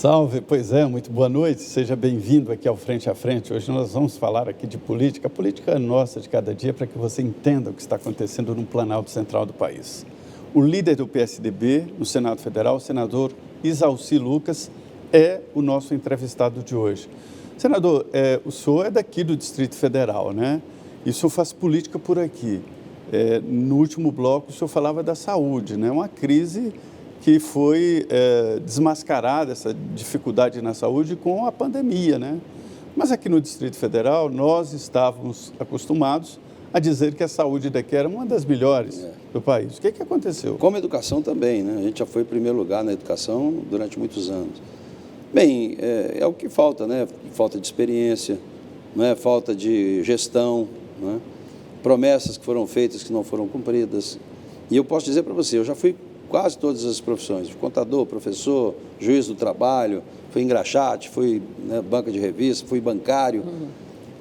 Salve, pois é, muito boa noite, seja bem-vindo aqui ao Frente a Frente. Hoje nós vamos falar aqui de política, a política é nossa de cada dia, para que você entenda o que está acontecendo no Planalto Central do país. O líder do PSDB no Senado Federal, o senador Isalci Lucas, é o nosso entrevistado de hoje. Senador, o senhor é daqui do Distrito Federal, né? E o senhor faz política por aqui. No último bloco, o senhor falava da saúde, né? Uma crise que foi desmascarada, essa dificuldade na saúde, com a pandemia, né? Mas aqui no Distrito Federal, nós estávamos acostumados a dizer que a saúde daqui era uma das melhores do país. O que aconteceu? Como a educação também, né? A gente já foi em primeiro lugar na educação durante muitos anos. Bem, é o que falta, né? Falta de experiência, né? Falta de gestão, né? Promessas que foram feitas que não foram cumpridas. E eu posso dizer para você, eu já fui quase todas as profissões, contador, professor, juiz do trabalho, fui engraxate, fui banca de revista, fui bancário.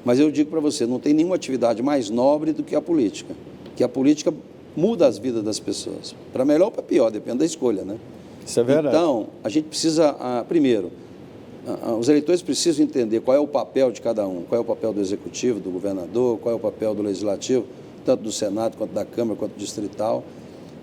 Mas eu digo para você, não tem nenhuma atividade mais nobre do que a política. Que a política muda as vidas das pessoas, para melhor ou para pior, depende da escolha, né? Isso é verdade. Então, a gente precisa, primeiro, os eleitores precisam entender qual é o papel de cada um, qual é o papel do executivo, do governador, qual é o papel do legislativo, tanto do Senado, quanto da Câmara, quanto do distrital,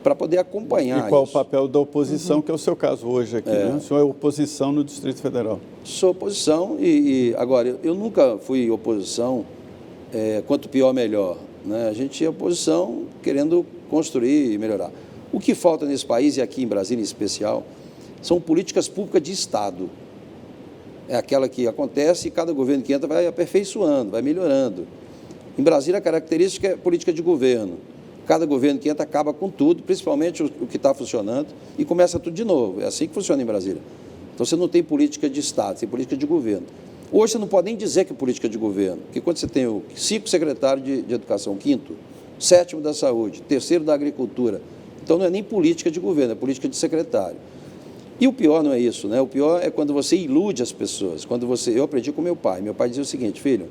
para poder acompanhar. E qual o papel da oposição, que é o seu caso hoje aqui, né? O senhor é oposição no Distrito Federal. Sou oposição agora, eu nunca fui oposição, quanto pior, melhor, né? A gente é oposição querendo construir e melhorar. O que falta nesse país, e aqui em Brasília em especial, são políticas públicas de Estado. É aquela que acontece e cada governo que entra vai aperfeiçoando, vai melhorando. Em Brasília, a característica é política de governo. Cada governo que entra acaba com tudo, principalmente o que está funcionando, e começa tudo de novo. É assim que funciona em Brasília. Então, você não tem política de Estado, tem política de governo. Hoje, você não pode nem dizer que é política de governo, porque quando você tem 5 secretários de educação, 5º, 7º da saúde, 3º da agricultura, então não é nem política de governo, é política de secretário. E o pior não é isso, né? O pior é quando você ilude as pessoas. Eu aprendi com meu pai dizia o seguinte: filho,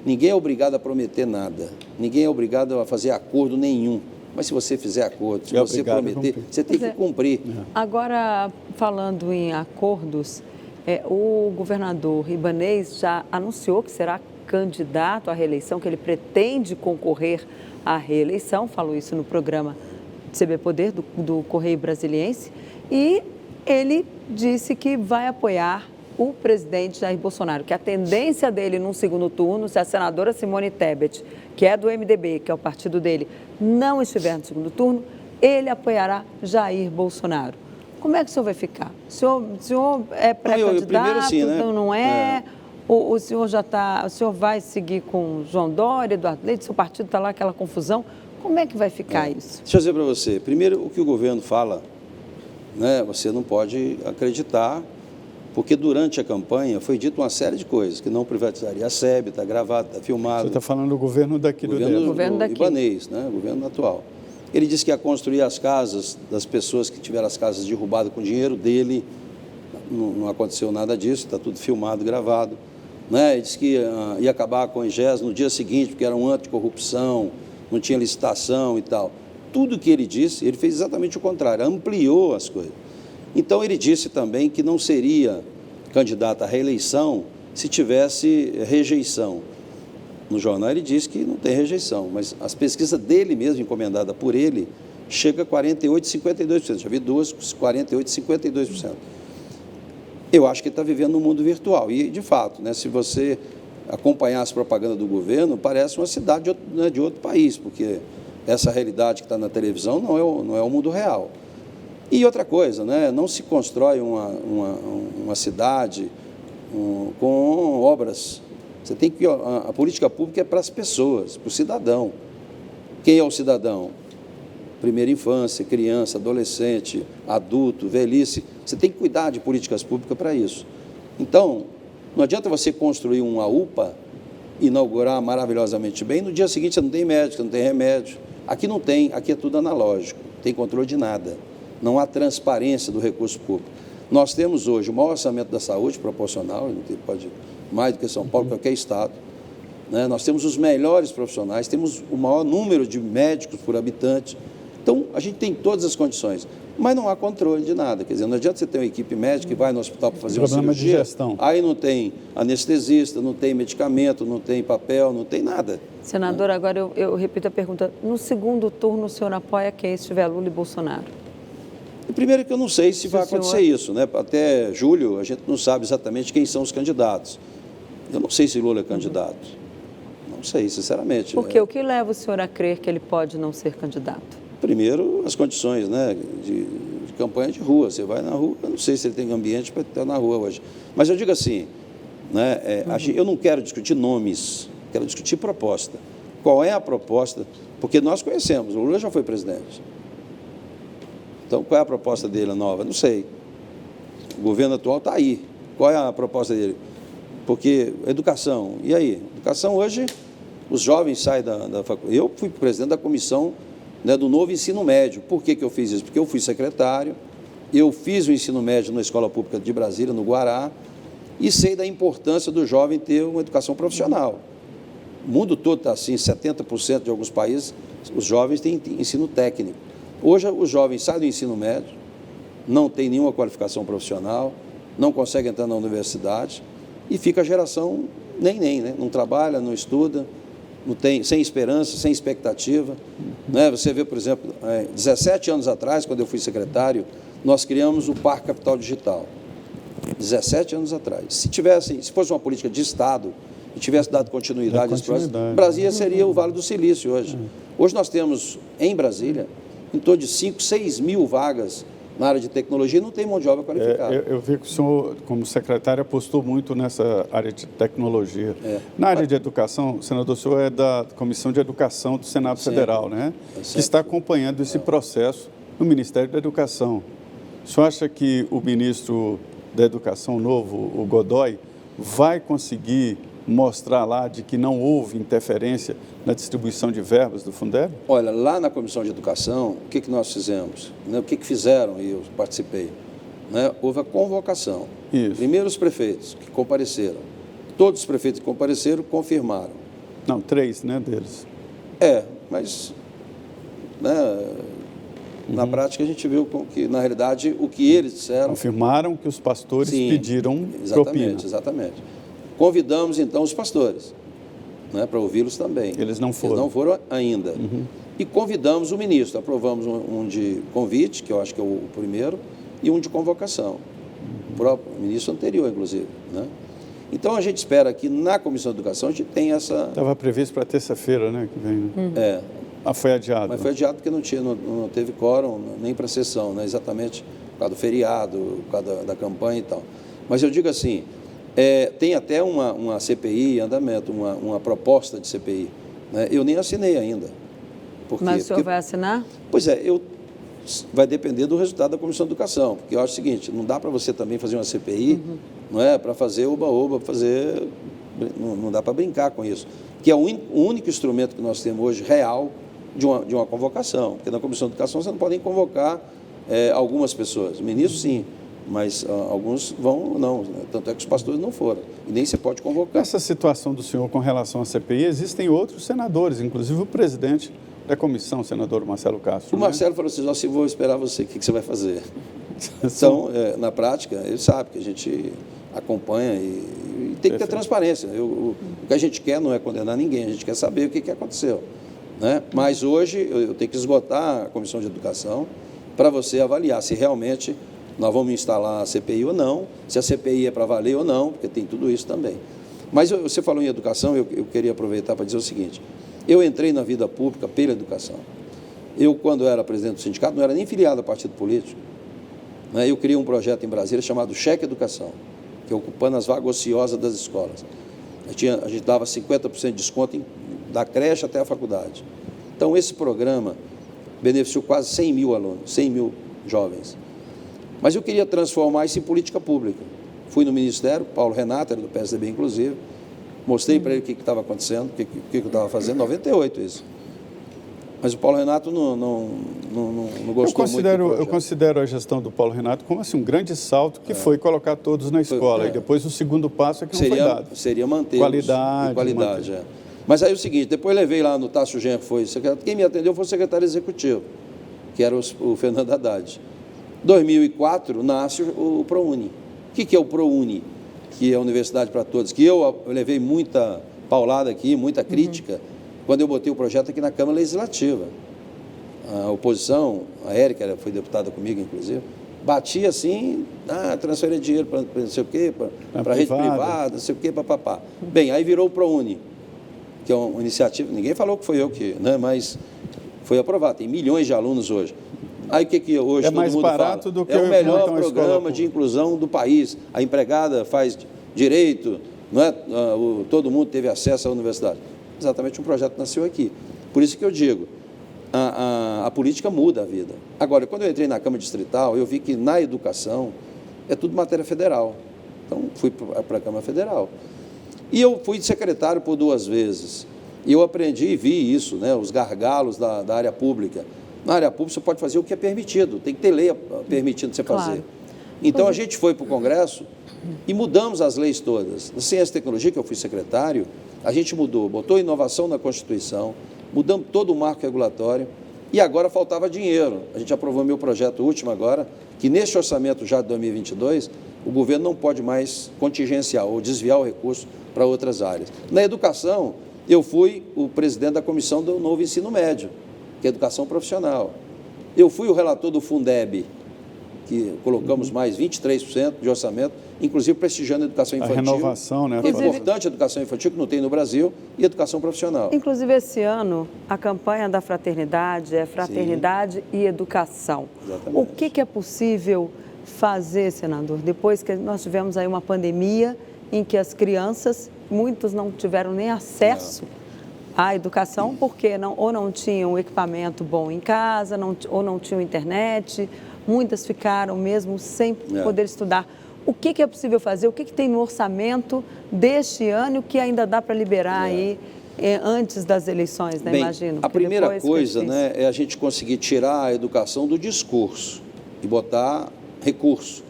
ninguém é obrigado a prometer nada, ninguém é obrigado a fazer acordo nenhum, mas se você fizer acordo, se você prometer, você tem que cumprir. Agora, falando em acordos, o governador Ibanez já anunciou que será candidato à reeleição, que ele pretende concorrer à reeleição, falou isso no programa CB Poder do Correio Brasiliense, e ele disse que vai apoiar o presidente Jair Bolsonaro, que a tendência dele num segundo turno, se a senadora Simone Tebet, que é do MDB, que é o partido dele, não estiver no segundo turno, ele apoiará Jair Bolsonaro. Como é que o senhor vai ficar? O senhor é pré-candidato, assim, né? Então não é? O senhor o senhor vai seguir com João Dória, Eduardo Leite, seu partido está lá, aquela confusão. Como é que vai ficar isso? Deixa eu dizer para você, primeiro, o que o governo fala, né, você não pode acreditar, porque durante a campanha foi dito uma série de coisas, que não privatizaria a SEB, está gravado, está filmado. Você está falando do governo daqui do DF. Governo daqui. Ibanez, né, o governo atual. Ele disse que ia construir as casas das pessoas que tiveram as casas derrubadas com dinheiro dele, não aconteceu nada disso, está tudo filmado, gravado. Né? Ele disse que ia acabar com a IGES no dia seguinte, porque era um anticorrupção, não tinha licitação e tal. Tudo que ele disse, ele fez exatamente o contrário, ampliou as coisas. Então, ele disse também que não seria candidato à reeleição se tivesse rejeição. No jornal ele disse que não tem rejeição, mas as pesquisas dele mesmo, encomendada por ele, chega a 48%, 52%. Já vi duas com 48%, 52%. Eu acho que ele está vivendo num mundo virtual. E, de fato, né, se você acompanhar as propagandas do governo, parece uma cidade de outro país, porque essa realidade que está na televisão não é o mundo real. E outra coisa, né, não se constrói uma cidade com obras. Você tem que a política pública é para as pessoas, para o cidadão. Quem é o cidadão? Primeira infância, criança, adolescente, adulto, velhice. Você tem que cuidar de políticas públicas para isso. Então, não adianta você construir uma UPA, inaugurar maravilhosamente bem, no dia seguinte você não tem médico, não tem remédio. Aqui não tem, aqui é tudo analógico, não tem controle de nada. Não há transparência do recurso público. Nós temos hoje o maior orçamento da saúde proporcional, pode mais do que São Paulo, qualquer estado. Né? Nós temos os melhores profissionais, temos o maior número de médicos por habitante, Então, a gente tem todas as condições, mas não há controle de nada. Quer dizer, não adianta você ter uma equipe médica que vai no hospital para fazer uma cirurgia, de gestão. Aí não tem anestesista, não tem medicamento, não tem papel, não tem nada. Senador, agora eu repito a pergunta. No segundo turno, o senhor apoia quem estiver Lula e Bolsonaro? Primeiro que eu não sei se vai acontecer senhor... isso, né? Até julho a gente não sabe exatamente quem são os candidatos. Eu não sei se Lula é candidato. Não sei, sinceramente. Por quê? O que leva o senhor a crer que ele pode não ser candidato? Primeiro, as condições, né, de campanha de rua. Você vai na rua, eu não sei se ele tem ambiente para estar na rua hoje. Mas eu digo assim, né, eu não quero discutir nomes, quero discutir proposta. Qual é a proposta? Porque nós conhecemos, o Lula já foi presidente. Então, qual é a proposta dele nova? Não sei. O governo atual está aí. Qual é a proposta dele? Porque educação, e aí? Educação hoje, os jovens saem da faculdade. Eu fui presidente da comissão, né, do novo ensino médio. Por que eu fiz isso? Porque eu fui secretário, eu fiz o ensino médio na Escola Pública de Brasília, no Guará, e sei da importância do jovem ter uma educação profissional. O mundo todo está assim, 70% de alguns países, os jovens têm ensino técnico. Hoje, os jovens saem do ensino médio, não têm nenhuma qualificação profissional, não conseguem entrar na universidade, e fica a geração nem, né? Não trabalha, não estuda, não tem, sem esperança, sem expectativa. Né? Você vê, por exemplo, 17 anos atrás, quando eu fui secretário, nós criamos o Parque Capital Digital. 17 anos atrás. Se fosse uma política de Estado e tivesse dado continuidade a esse processo, Brasília seria o Vale do Silício hoje. Hoje nós temos, em Brasília, em torno de 5, 6 mil vagas na área de tecnologia, não tem mão de obra qualificada. Eu vi que o senhor, como secretário, apostou muito nessa área de tecnologia. Na área de educação, senador, o senhor é da Comissão de Educação do Senado Federal, né? Que está acompanhando esse processo no Ministério da Educação. O senhor acha que o ministro da Educação novo, o Godoy, vai conseguir mostrar lá de que não houve interferência na distribuição de verbas do Fundeb? Olha, lá na Comissão de Educação, o que nós fizemos? Né? O que fizeram e eu participei? Né? Houve a convocação. Isso. Primeiro os prefeitos que compareceram. Todos os prefeitos que compareceram confirmaram. Não, 3, né, deles. Mas né, na prática a gente viu que, na realidade, o que eles disseram... Confirmaram que os pastores pediram propina. Exatamente. Convidamos, então, os pastores, né, para ouvi-los também. Eles não foram. Eles não foram ainda. E convidamos o ministro. Aprovamos um de convite, que eu acho que é o primeiro, e um de convocação. O próprio ministro anterior, inclusive. Né? Então, a gente espera que na Comissão de Educação a gente tenha essa... Estava previsto para terça-feira, né, que vem. Né? Foi adiado. Mas foi adiado porque não teve quórum nem para a sessão, né, exatamente por causa do feriado, por causa da campanha e tal. Mas eu digo assim... tem até uma CPI em andamento, uma proposta de CPI. Né? Eu nem assinei ainda. Mas o senhor vai assinar? Pois vai depender do resultado da Comissão de Educação, porque eu acho o seguinte, não dá para você também fazer uma CPI, não é para fazer oba-oba, não dá para brincar com isso, que é o único instrumento que nós temos hoje real de uma convocação, porque na Comissão de Educação você não pode nem convocar algumas pessoas, ministros sim, mas alguns não, né? Tanto é que os pastores não foram, e nem se pode convocar. Nessa situação do senhor com relação à CPI, existem outros senadores, inclusive o presidente da comissão, o senador Marcelo Castro. O Marcelo falou assim, se vou esperar você, o que você vai fazer? Então, na prática, ele sabe que a gente acompanha e tem que ter transparência. O que a gente quer não é condenar ninguém, a gente quer saber o que aconteceu. Né? Mas hoje eu tenho que esgotar a Comissão de Educação para você avaliar se realmente... nós vamos instalar a CPI ou não, se a CPI é para valer ou não, porque tem tudo isso também. Mas você falou em educação, eu queria aproveitar para dizer o seguinte, eu entrei na vida pública pela educação. Eu, quando era presidente do sindicato, não era nem filiado a partido político. Né? Eu criei um projeto em Brasília chamado Cheque Educação, que é ocupando as vagas ociosas das escolas. A gente dava 50% de desconto da creche até a faculdade. Então, esse programa beneficiou quase 100 mil alunos, 100 mil jovens. Mas eu queria transformar isso em política pública. Fui no Ministério, Paulo Renato, era do PSDB inclusive, mostrei para ele o que estava acontecendo, o que eu estava fazendo, 98 isso. Mas o Paulo Renato não gostou muito do projeto. Eu considero a gestão do Paulo Renato como assim, um grande salto que foi colocar todos na escola. E depois o segundo passo é que não foi dado. Seria manter qualidade. Mas aí é o seguinte, depois levei lá no Tássio Genro, quem me atendeu foi o secretário executivo. que era o Fernando Haddad. Em 2004, nasce o ProUni. O que é o ProUni? Que é a Universidade para Todos, que eu levei muita paulada aqui, muita crítica, quando eu botei o projeto aqui na Câmara Legislativa. A oposição, a Érica foi deputada comigo, inclusive, batia assim, transferir dinheiro para não sei o quê, para a rede privada, não sei o quê, papapá. Bem, aí virou o ProUni, que é uma iniciativa, ninguém falou que foi eu que, né, mas foi aprovado, tem milhões de alunos hoje. Aí o que hoje todo mundo fala? Do que é o melhor programa de inclusão do país. A empregada faz direito, não é? Todo mundo teve acesso à universidade. Exatamente, um projeto nasceu aqui. Por isso que eu digo, a política muda a vida. Agora, quando eu entrei na Câmara Distrital, eu vi que na educação é tudo matéria federal. Então, fui para a Câmara Federal. E eu fui secretário por 2 vezes. E eu aprendi e vi isso, né? Os gargalos da área pública. Na área pública, você pode fazer o que é permitido, tem que ter lei permitindo você fazer. Claro. Então, a gente foi para o Congresso e mudamos as leis todas. Na Ciência e Tecnologia, que eu fui secretário, a gente mudou, botou inovação na Constituição, mudamos todo o marco regulatório e agora faltava dinheiro. A gente aprovou meu projeto último agora, que neste orçamento já de 2022, o governo não pode mais contingenciar ou desviar o recurso para outras áreas. Na educação, eu fui o presidente da comissão do novo ensino médio, que é educação profissional. Eu fui o relator do Fundeb, que colocamos mais 23% de orçamento, inclusive prestigiando a educação infantil. A renovação, né? É importante a educação infantil, que não tem no Brasil, e educação profissional. Inclusive, esse ano, a campanha da fraternidade é Fraternidade Sim. e Educação. Exatamente. O que é possível fazer, senador, depois que nós tivemos aí uma pandemia em que as crianças, muitos não tiveram nem acesso à educação, porque ou não tinham equipamento bom em casa, ou não tinham internet, muitas ficaram mesmo sem poder estudar. O que é possível fazer? O que tem no orçamento deste ano que ainda dá para liberar aí antes das eleições, né? Bem, imagino? A primeira coisa, né, é a gente conseguir tirar a educação do discurso e botar recurso.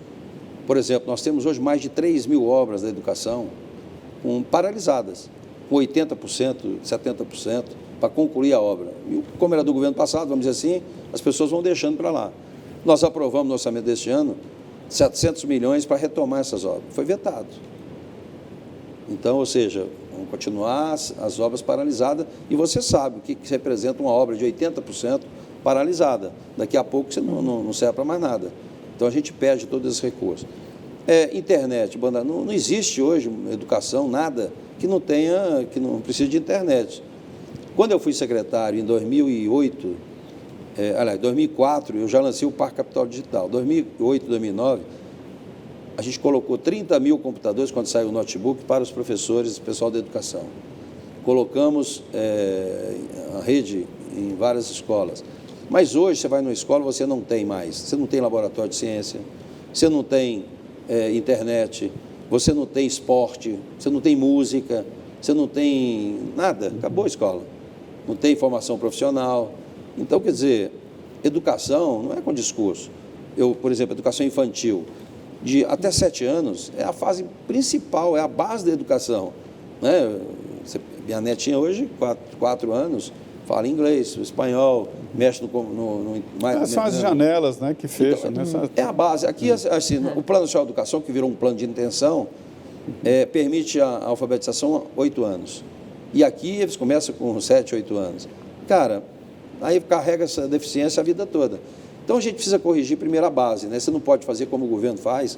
Por exemplo, nós temos hoje mais de 3.000 obras da educação paralisadas, com 80%, 70% para concluir a obra. E como era do governo passado, vamos dizer assim, as pessoas vão deixando para lá. Nós aprovamos no orçamento deste ano 700 milhões para retomar essas obras. Foi vetado. Então, ou seja, vão continuar as obras paralisadas e você sabe o que representa uma obra de 80% paralisada. Daqui a pouco você não serve para mais nada. Então, a gente perde todos esses recursos. Internet, não existe hoje educação, nada que não precise de internet. Quando eu fui secretário em 2008, 2004, eu já lancei o Parque Capital Digital. 2008, 2009, a gente colocou 30.000 computadores, quando saiu o notebook, para os professores e pessoal da educação. Colocamos a rede em várias escolas. Mas hoje, você vai numa escola, você não tem mais. Você não tem laboratório de ciência, você não tem internet, você não tem esporte, você não tem música, você não tem nada. Acabou a escola. Não tem formação profissional. Então, quer dizer, educação não é com discurso. Por exemplo, educação infantil, de até 7 anos, é a fase principal, é a base da educação. Né? Minha netinha hoje, 4 anos, fala inglês, espanhol, mexe são as janelas, né, que fecham. Então, é a base. Aqui, assim, o Plano Nacional de Educação, que virou um plano de intenção, permite a alfabetização a 8 anos. E aqui eles começam com 7, 8 anos. Cara, aí carrega essa deficiência a vida toda. Então, a gente precisa corrigir primeiro a base, né? Você não pode fazer como o governo faz,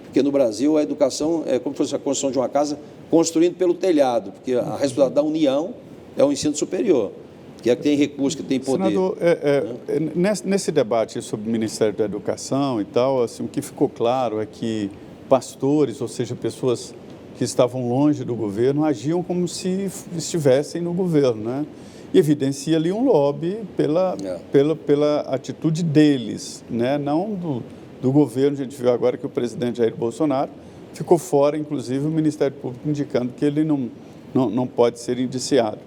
porque no Brasil a educação é como se fosse a construção de uma casa construindo pelo telhado, porque a responsabilidade da União é o ensino superior, que tem recurso, que tem poder. Senador, nesse debate sobre o Ministério da Educação e tal, assim, o que ficou claro é que pastores, ou seja, pessoas que estavam longe do governo, agiam como se estivessem no governo, né? E evidencia ali um lobby pela atitude deles, né? Não do governo. A gente viu agora que o presidente Jair Bolsonaro ficou fora, inclusive o Ministério Público indicando que ele não pode ser indiciado.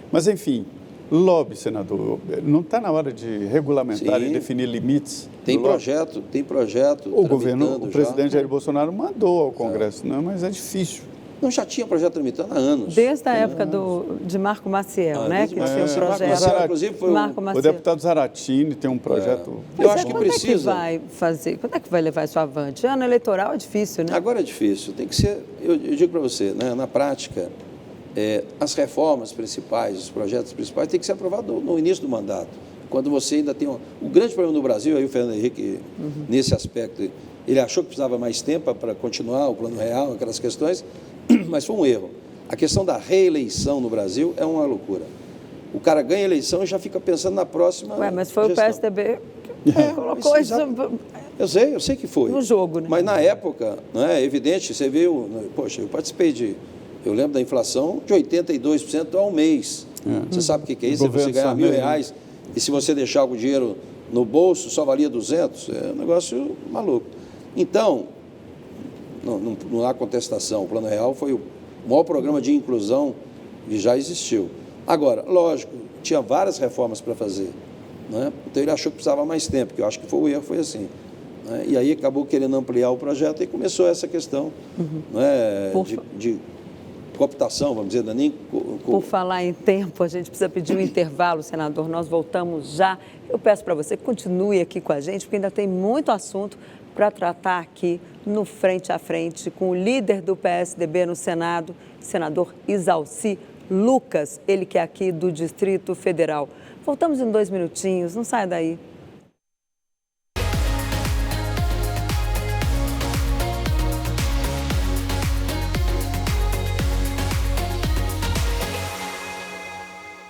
Mas, enfim, lobby, senador, não está na hora de regulamentar e definir limites? Tem projeto. O presidente Jair Bolsonaro mandou ao Congresso, mas é difícil. Não, já tinha projeto tramitando há anos. Desde a época de Marco Maciel, né? Que tinha um projeto. Maciel, inclusive, foi o deputado Zaratini tem um projeto... Eu acho que quando precisa... é que vai fazer? Quando é que vai levar isso avante? Ano eleitoral é difícil, né? Agora é difícil. Tem que ser... Eu digo para você, né, na prática, as reformas principais, os projetos principais, têm que ser aprovados no início do mandato. Quando você ainda tem... O grande problema no Brasil, aí o Fernando Henrique, nesse aspecto, ele achou que precisava mais tempo para continuar o Plano Real, aquelas questões, mas foi um erro. A questão da reeleição no Brasil é uma loucura. O cara ganha a eleição e já fica pensando na próxima mas foi gestão. O PSDB que colocou isso... Eu sei que foi. No jogo, né? Mas na época, não é evidente, você viu... Poxa, eu participei de... Eu lembro da inflação de 82% ao mês. Você sabe o que é isso? É você ganhar R$1.000 e se você deixar o dinheiro no bolso só valia 200. É um negócio maluco. Então, não há contestação. O Plano Real foi o maior programa de inclusão que já existiu. Agora, lógico, tinha várias reformas para fazer, né? Então ele achou que precisava mais tempo, que eu acho que foi o erro, foi assim, né? E aí acabou querendo ampliar o projeto e começou essa questão, né, de cooptação, vamos dizer, nem... Por falar em tempo, a gente precisa pedir um intervalo, senador. Nós voltamos já. Eu peço para você que continue aqui com a gente, porque ainda tem muito assunto para tratar aqui no Frente a Frente com o líder do PSDB no Senado, senador Isalci Lucas, ele que é aqui do Distrito Federal. Voltamos em 2 minutinhos, não saia daí.